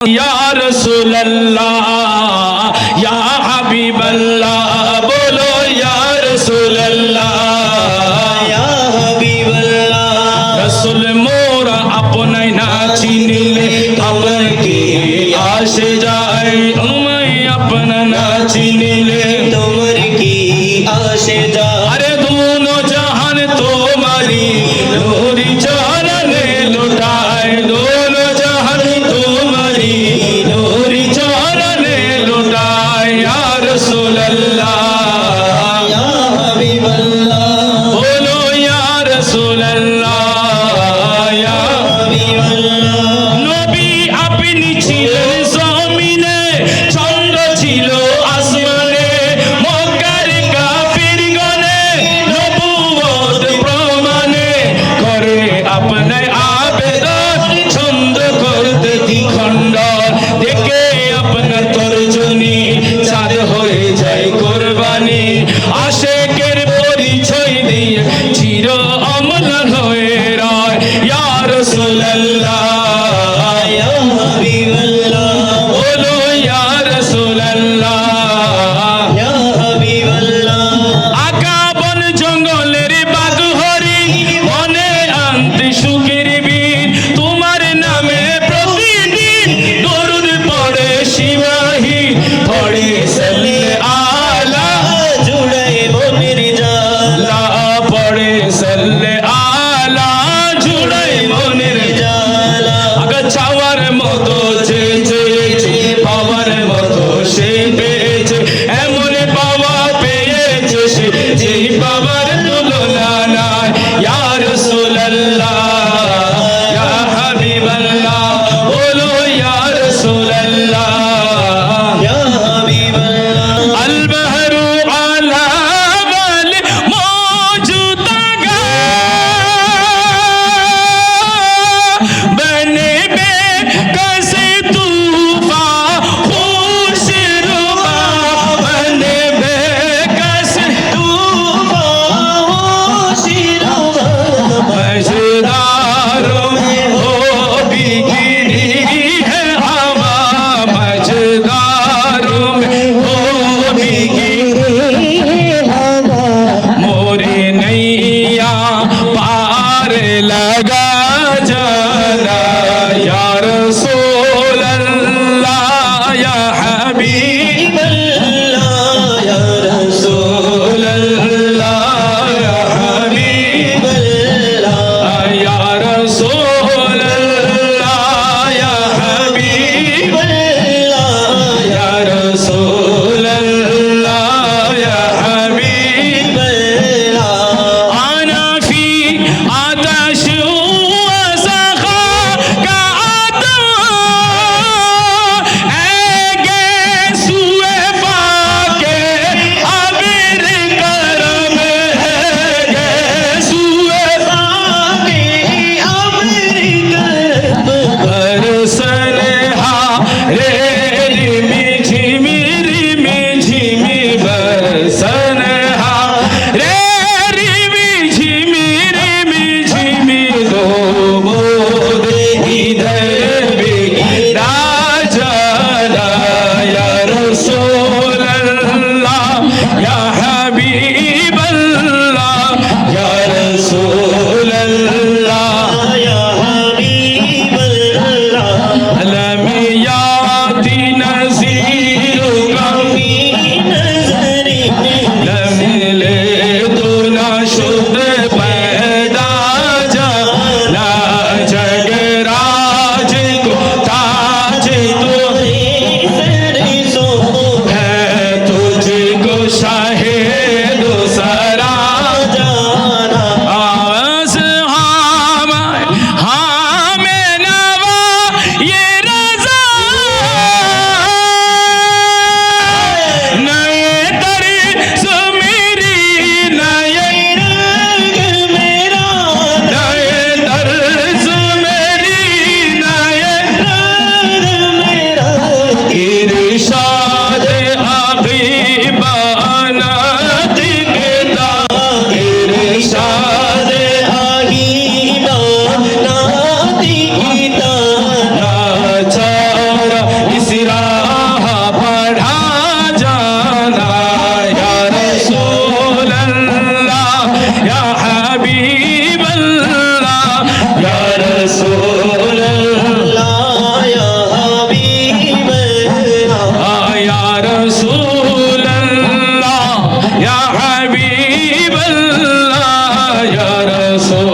या रसूल अल्लाह या हबीब अल्लाह बोलो या रसूल अल्लाह या हबीब अल्लाह रसूल मोरा अपने ना चिनिले আমার কি আসে যায় আমায় अपना ना चिनिले তোমার কি আসে যায় अरे दोनों जहान तुम्हारी नूरी चरणे लुटाए दोनों जहान तुम्हारी नूरी चरणे लुटाए या रसूल अल्लाह या हबीब अल्लाह बोलो या रसूल अल्लाह या हबीब अल्लाह নবী আপনি ছিলেন জমিনে চন্দ্র ছিল আসমানে মক্কার কাফিরগণে নবুয়ত প্রমাণে করে আপনার আবেদন ছন্দ করতে দ্বিখণ্ডন দেখে আপনার তর্জনী চাঁদ হয়ে যায় কোরবানি আশেকের পরিচয় দিয়ে চির অমর হয়ে রয় ইয়া রাসূলুল্লাহ या हबीब अल्लाह बोलो या रसूल अल्लाह या हबीब अल्लाह আকা বন জঙ্গলের বাঘ হরিণ মনে আনতে সুখের বীর তোমার নামে প্রতিদিন দরুদ পড়ে সীমাহীন পড়ে সাল্লে আলা जुड़े मोमेर जाला লা পড়ে সাল্লে আলা জুড়াই মনের जाला আগে চাওয়ার মতো চেয়েছে পাওয়ার মতো সে পেয়েছে এমন পাওয়া পেয়েছে সে যেই পাওয়ার তুলনা নাই ইয়া রাসূলুল্লাহ ইয়া হাবিবাল্লাহ বলো ইয়া রাসূলুল্লাহ या हबीब अल्लाह البحر على بال موجود बने बे कैसे तूफान खुश रुबा बने बे कैसे मजेदारों में हो बिखरी है हवा या हबीब अल्लाह या रसूल